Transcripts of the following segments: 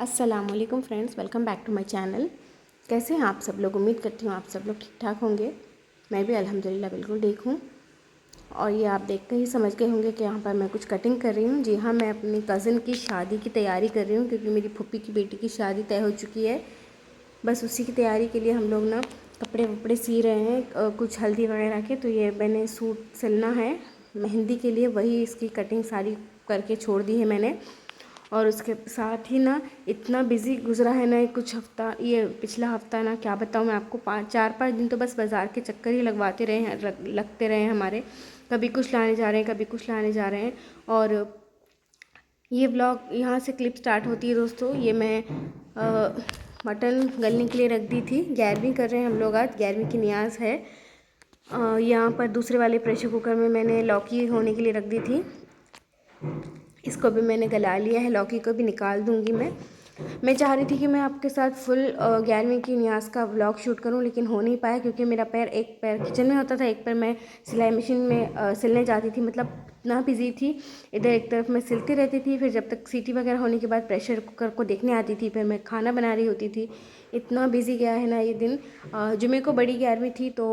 अस्सलामुअलैकुम friends, welcome back to my channel. कैसे हैं आप सब लोग? उम्मीद करती हूँ आप सब लोग ठीक ठाक होंगे। मैं भी अल्हम्दुलिल्लाह बिल्कुल ठीक हूँ। और ये आप देख कर ही समझ गए होंगे कि यहाँ पर मैं कुछ कटिंग कर रही हूँ। जी हाँ, मैं अपनी कज़न की शादी की तैयारी कर रही हूँ क्योंकि मेरी फूफी की बेटी की शादी तय हो चुकी है। बस उसी की तैयारी के लिए हम लोग ना कपड़े वपड़े सी रहे हैं, कुछ हल्दी वगैरह के। तो ये मैंने सूट सिलना है मेहंदी के लिए, वही इसकी कटिंग सारी करके छोड़ दी है मैंने। और उसके साथ ही ना इतना बिज़ी गुजरा है ना कुछ हफ्ता, ये पिछला हफ्ता ना क्या बताऊँ मैं आपको। 4-5 दिन तो बस बाज़ार के चक्कर ही लगवाते रहे हैं, लगते रहे हैं हमारे। कभी कुछ लाने जा रहे हैं, कभी कुछ लाने जा रहे हैं। और ये व्लॉग यहाँ से क्लिप स्टार्ट होती है दोस्तों। ये मैं मटन गलने के लिए रख दी थी। 11वीं कर रहे हैं हम लोग, आज 11वीं की नियाज़ है। यहाँ पर दूसरे वाले प्रेशर कुकर में मैंने लौकी होने के लिए रख दी थी। इसको भी मैंने गला लिया है, लौकी को भी निकाल दूंगी मैं चाह रही थी कि मैं आपके साथ फुल 11वीं की नियाज़ का व्लॉग शूट करूं, लेकिन हो नहीं पाया क्योंकि मेरा पैर, एक पैर किचन में होता था, एक पैर मैं सिलाई मशीन में सिलने जाती थी। मतलब इतना बिजी थी, इधर एक तरफ मैं सिलती रहती थी, फिर जब तक सीटी वगैरह होने के बाद प्रेशर कुकर को देखने आती थी, फिर मैं खाना बना रही होती थी। इतना बिजी गया है ना ये दिन। जुमे को बड़ी 11वीं थी तो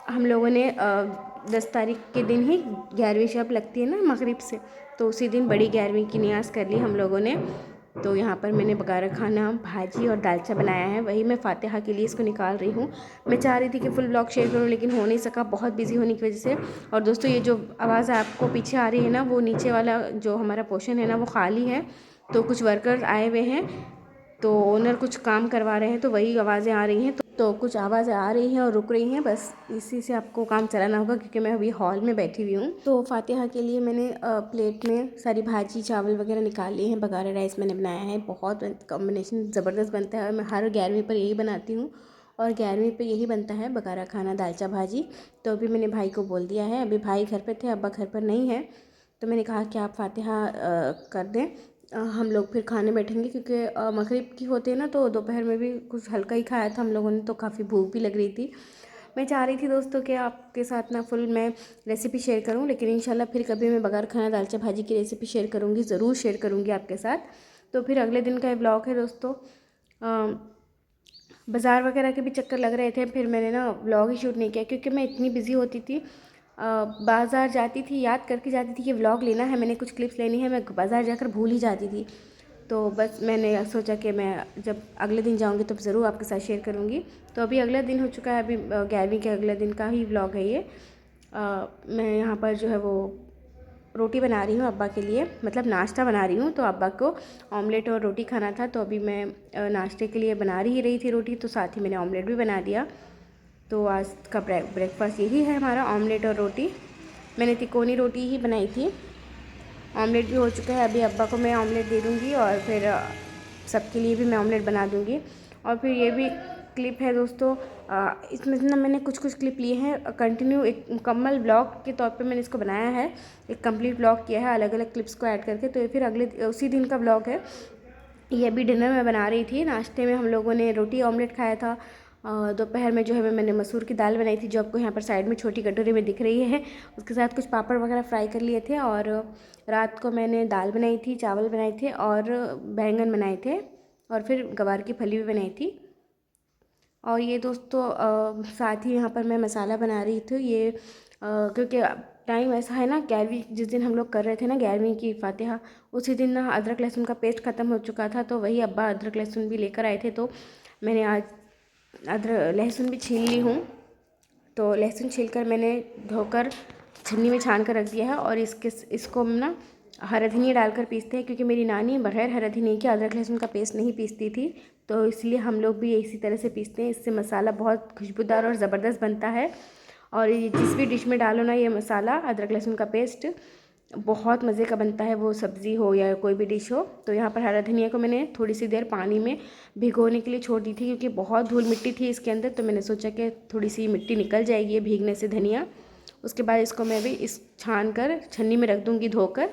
हम लोगों ने 10 तारीख के दिन ही 11वीं शब लगती है ना मगरिब से, तो उसी दिन बड़ी 11वीं की नियाज़ कर ली हम लोगों ने। तो यहाँ पर मैंने बघारा खाना, भाजी और दालचा बनाया है, वही मैं फातिहा के लिए इसको निकाल रही हूँ। मैं चाह रही थी कि फुल ब्लॉग शेयर करूँ लेकिन हो नहीं सका, बहुत बिजी होने की वजह से। और दोस्तों ये जो आवाज़ आपको पीछे आ रही है ना, वो नीचे वाला जो हमारा पोर्शन है ना वो खाली है, तो कुछ वर्कर्स आए हुए हैं, तो ओनर कुछ काम करवा रहे हैं, तो वही आवाज़ें आ रही हैं। तो कुछ आवाज़ें आ रही हैं और रुक रही हैं, बस इसी से आपको काम चलाना होगा क्योंकि मैं अभी हॉल में बैठी हुई हूँ। तो फातिहा के लिए मैंने प्लेट में सारी भाजी चावल वगैरह निकाल लिए हैं। बघारा राइस मैंने बनाया है, बहुत कॉम्बिनेशन ज़बरदस्त बनता है। मैं हर 11वीं पर यही बनाती हूँ और 11वीं पे यही बनता है, बघारा खाना दालचा भाजी। तो अभी मैंने भाई को बोल दिया है, अभी भाई घर पर थे, अब्बा घर पर नहीं है, तो मैंने कहा कि आप फातिहा कर दें, हम लोग फिर खाने बैठेंगे क्योंकि मगरिब की होती है ना, तो दोपहर में भी कुछ हल्का ही खाया था हम लोगों ने, तो काफ़ी भूख भी लग रही थी। मैं चाह रही थी दोस्तों कि आपके साथ ना फुल मैं रेसिपी शेयर करूं, लेकिन इंशाल्लाह फिर कभी मैं बघार खाना दालचा भाजी की रेसिपी शेयर करूंगी, ज़रूर शेयर करूंगी आपके साथ। तो फिर अगले दिन का ये ब्लॉग है दोस्तों। बाज़ार वगैरह के भी चक्कर लग रहे थे, फिर मैंने ना व्लॉग ही शूट नहीं किया क्योंकि मैं इतनी बिजी होती थी। बाज़ार जाती थी, याद करके जाती थी कि व्लॉग लेना है, मैंने कुछ क्लिप्स लेनी है, मैं बाज़ार जाकर भूल ही जाती थी। तो बस मैंने सोचा कि मैं जब अगले दिन जाऊंगी तो ज़रूर आपके साथ शेयर करूंगी। तो अभी अगला दिन हो चुका है, अभी 11वीं के अगले दिन का ही व्लॉग है ये। मैं यहाँ पर जो है वो रोटी बना रही हूँ अब्बा के लिए, मतलब नाश्ता बना रही हूँ। तो अब्बा को ऑमलेट और रोटी खाना था, तो अभी मैं नाश्ते के लिए बना ही रही थी रोटी, तो साथ ही मैंने ऑमलेट भी बना दिया। तो आज का ब्रेकफास्ट यही है हमारा, ऑमलेट और रोटी। मैंने तिकोनी रोटी ही बनाई थी, ऑमलेट भी हो चुका है। अभी अब्बा को मैं ऑमलेट दे दूँगी और फिर सबके लिए भी मैं ऑमलेट बना दूँगी। और फिर ये भी क्लिप है दोस्तों, इसमें ना मैंने कुछ कुछ क्लिप लिए हैं, कंटिन्यू एक मुकम्मल ब्लॉग के तौर पे मैंने इसको बनाया है, एक कंप्लीट ब्लॉग किया है अलग अलग क्लिप्स को ऐड करके। तो ये फिर अगले उसी दिन का ब्लॉग है। ये अभी डिनर में बना रही थी, नाश्ते में हम लोगों ने रोटी ऑमलेट खाया था। दोपहर में जो है मैंने मसूर की दाल बनाई थी, जो आपको यहाँ पर साइड में छोटी कटोरी में दिख रही है, उसके साथ कुछ पापड़ वगैरह फ्राई कर लिए थे। और रात को मैंने दाल बनाई थी, चावल बनाए थे और बैंगन बनाए थे, और फिर गवार की फली भी बनाई थी। और ये दोस्तों साथ ही यहाँ पर मैं मसाला बना रही थी, ये क्योंकि टाइम ऐसा है ना, 11वीं जिस दिन हम लोग कर रहे थे ना 11वीं की फातिहा, उसी दिन ना अदरक लहसुन का पेस्ट ख़त्म हो चुका था, तो वही अब्बा अदरक लहसुन भी लेकर आए थे, तो मैंने आज अदरक लहसुन भी छील ली हूँ। तो लहसुन छीलकर मैंने धोकर छन्नी में छान कर रख दिया है। और इसको हम ना हरा धनिया डालकर पीसते हैं, क्योंकि मेरी नानी बगैर हरा धनिया के अदरक लहसुन का पेस्ट नहीं पीसती थी, तो इसलिए हम लोग भी इसी तरह से पीसते हैं। इससे मसाला बहुत खुशबूदार और ज़बरदस्त बनता है। और ये जिस भी डिश में डालो ना ये मसाला, अदरक लहसुन का पेस्ट, बहुत मज़े का बनता है, वो सब्ज़ी हो या कोई भी डिश हो। तो यहाँ पर हरा धनिया को मैंने थोड़ी सी देर पानी में भिगोने के लिए छोड़ दी थी, क्योंकि बहुत धूल मिट्टी थी इसके अंदर, तो मैंने सोचा कि थोड़ी सी मिट्टी निकल जाएगी भीगने से धनिया। उसके बाद इसको मैं भी इस छान कर छन्नी में रख दूँगी धोकर,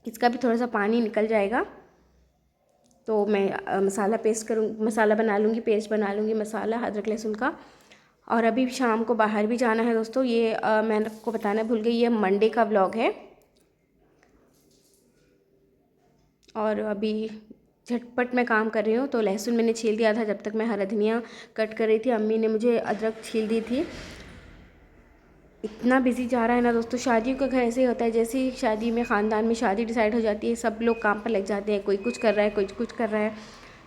इसका भी थोड़ा सा पानी निकल जाएगा। तो मैं मसाला बना लूँगी, पेस्ट बना लूँगी मसाला अदरक लहसुन का। और अभी शाम को बाहर भी जाना है दोस्तों, ये मैं आपको बताना भूल गई, ये मंडे का व्लॉग है। और अभी झटपट मैं काम कर रही हूँ। तो लहसुन मैंने छील दिया था जब तक मैं हरा धनिया कट कर रही थी। अम्मी ने मुझे अदरक छील दी थी। इतना बिजी जा रहा है ना दोस्तों, शादियों का घर ऐसे ही होता है। जैसे ही शादी में, ख़ानदान में शादी डिसाइड हो जाती है, सब लोग काम पर लग जाते हैं। कोई कुछ कर रहा है, कोई कुछ कर रहा है।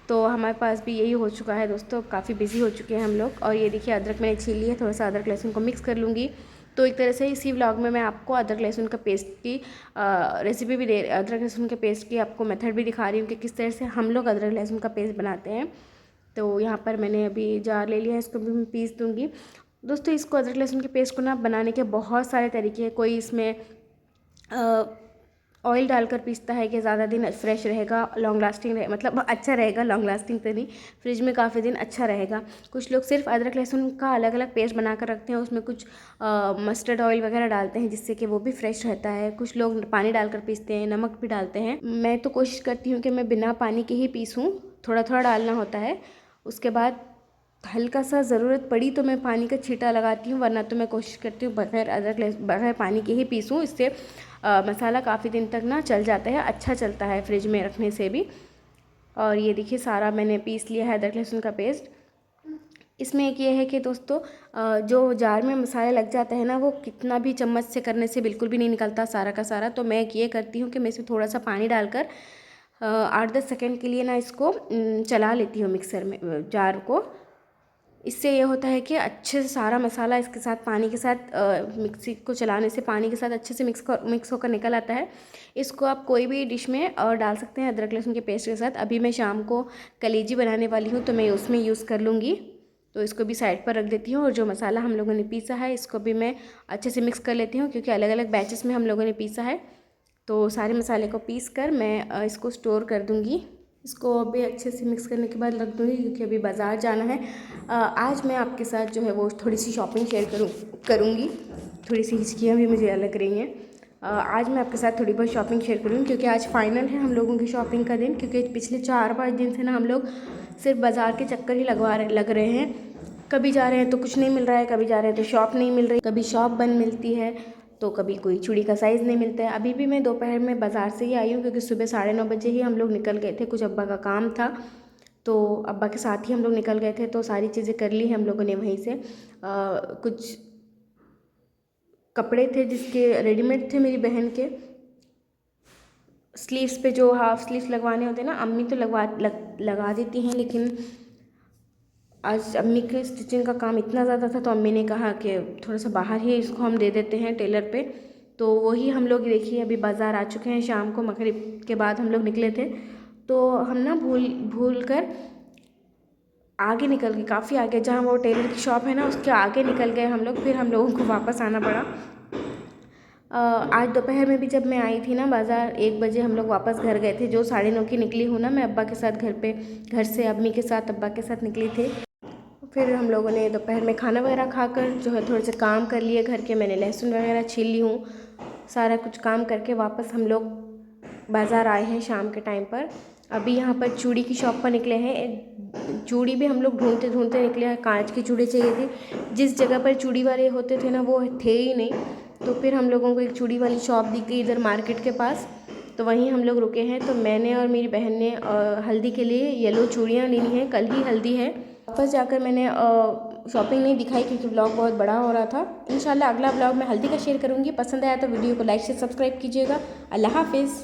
तो हमारे पास भी यही हो चुका है दोस्तों, काफ़ी बिजी हो चुके हैं हम लोग। और ये देखिए अदरक मैंने छील लिया, थोड़ा सा अदरक लहसुन को मिक्स कर लूँगी। तो एक तरह से इसी व्लॉग में मैं आपको अदरक लहसुन का पेस्ट की रेसिपी भी अदरक लहसुन के पेस्ट की आपको मेथड भी दिखा रही हूँ कि किस तरह से हम लोग अदरक लहसुन का पेस्ट बनाते हैं। तो यहाँ पर मैंने अभी जार ले लिया है, इसको भी मैं पीस दूँगी। दोस्तों इसको अदरक लहसुन के पेस्ट को ना बनाने के बहुत सारे तरीके हैं। कोई इसमें ऑयल डालकर पीसता है कि ज़्यादा दिन फ्रेश रहेगा, लॉन्ग लास्टिंग रहे, मतलब अच्छा रहेगा, लॉन्ग लास्टिंग तो नहीं, फ्रिज में काफ़ी दिन अच्छा रहेगा। कुछ लोग सिर्फ अदरक लहसुन का अलग अलग पेस्ट बनाकर रखते हैं, उसमें कुछ मस्टर्ड ऑयल वगैरह डालते हैं जिससे कि वो भी फ्रेश रहता है। कुछ लोग पानी डालकर पीसते हैं, नमक भी डालते हैं। मैं तो कोशिश करती हूँ कि मैं बिना पानी के ही पीसूँ, थोड़ा थोड़ा डालना होता है। उसके बाद हल्का सा ज़रूरत पड़ी तो मैं पानी का छींटा लगाती हूँ, वरना तो मैं कोशिश करती हूँ बगैर पानी के ही पीसूँ। इससे मसाला काफ़ी दिन तक ना चल जाता है, अच्छा चलता है फ्रिज में रखने से भी। और ये देखिए सारा मैंने पीस लिया है अदरक लहसुन का पेस्ट। इसमें एक ये है कि दोस्तों जो जार में मसाला लग जाता है ना, वो कितना भी चम्मच से करने से बिल्कुल भी नहीं निकलता सारा का सारा। तो मैं ये करती हूँ कि मैं इसमें थोड़ा सा पानी डालकर 8-10 सेकेंड के लिए ना इसको चला लेती हूँ मिक्सर में, जार को। इससे ये होता है कि अच्छे से सारा मसाला इसके साथ पानी के साथ मिक्सी को चलाने से पानी के साथ अच्छे से मिक्स होकर निकल आता है। इसको आप कोई भी डिश में डाल सकते हैं अदरक लहसुन के पेस्ट के साथ। अभी मैं शाम को कलेजी बनाने वाली हूँ तो मैं उसमें यूज़ कर लूँगी। तो इसको भी साइड पर रख देती हूँ। और जो मसाला हम लोगों ने पीसा है इसको भी मैं अच्छे से मिक्स कर लेती हूँ, क्योंकि अलग अलग बैचेस में हम लोगों ने पीसा है। तो सारे मसाले को पीस कर मैं इसको स्टोर कर दूँगी। इसको अभी अच्छे से मिक्स करने के बाद रख दूँगी, क्योंकि अभी बाज़ार जाना है। आज मैं आपके साथ जो है वो थोड़ी सी शॉपिंग शेयर करूँगी। थोड़ी सी हिचकियाँ भी मुझे लग रही हैं। आज मैं आपके साथ थोड़ी बहुत शॉपिंग शेयर करूँगी, क्योंकि आज फाइनल है हम लोगों की शॉपिंग का दिन। क्योंकि पिछले 4-5 दिन से ना हम लोग सिर्फ बाज़ार के चक्कर ही लग रहे हैं। कभी जा रहे हैं तो कुछ नहीं मिल रहा है, कभी जा रहे हैं तो शॉप नहीं मिल रही, कभी शॉप बंद मिलती है, तो कभी कोई चूड़ी का साइज़ नहीं मिलता है। अभी भी मैं दोपहर में बाज़ार से ही आई हूँ, क्योंकि सुबह 9:30 बजे ही हम लोग निकल गए थे, कुछ अब्बा का काम था तो अब्बा के साथ ही हम लोग निकल गए थे। तो सारी चीज़ें कर ली हम लोगों ने वहीं से। कुछ कपड़े थे जिसके रेडीमेड थे, मेरी बहन के स्लीव्स पे जो हाफ स्लीव्स लगवाने होते हैं ना, अम्मी तो लगा देती हैं, लेकिन आज अम्मी के स्टिचिंग का काम इतना ज़्यादा था तो अम्मी ने कहा कि थोड़ा सा बाहर ही इसको हम दे देते हैं टेलर पे। तो वही हम लोग देखिए अभी बाज़ार आ चुके हैं। शाम को मगरिब के बाद हम लोग निकले थे, तो हम ना भूल कर आगे निकल गए, काफ़ी आगे, जहाँ वो टेलर की शॉप है ना उसके आगे निकल गए हम लोग। फिर हम लोगों को वापस आना पड़ा। आज दोपहर में भी जब मैं आई थी ना बाज़ार, 1 बजे हम लोग वापस घर गए थे। जो 9:30 की निकली हूँ ना मैं अब्बा के साथ घर से अम्मी के साथ अब्बा के साथ निकली थी। फिर हम लोगों ने दोपहर में खाना वगैरह खाकर जो है थोड़े से काम कर लिए घर के। मैंने लहसुन वगैरह छील ली हूँ। सारा कुछ काम करके वापस हम लोग बाज़ार आए हैं शाम के टाइम पर। अभी यहाँ पर चूड़ी की शॉप पर निकले हैं। एक चूड़ी भी हम लोग ढूंढते ढूंढते निकले हैं। कांच की चूड़ी चाहिए थी, जिस जगह पर चूड़ी वाले होते थे ना वो थे ही नहीं। तो फिर हम लोगों को एक चूड़ी वाली शॉप दिख गई इधर मार्केट के पास, तो वहीं हम लोग रुके हैं। तो मैंने और मेरी बहन ने हल्दी के लिए येलो चूड़ियाँ लेनी हैं, कल ही हल्दी है। वापस जाकर मैंने शॉपिंग नहीं दिखाई, क्योंकि ब्लॉग बहुत बड़ा हो रहा था। इंशाल्लाह अगला ब्लॉग मैं हल्दी का शेयर करूँगी। पसंद आया तो वीडियो को लाइक से सब्सक्राइब कीजिएगा। अल्लाह हाफिज़।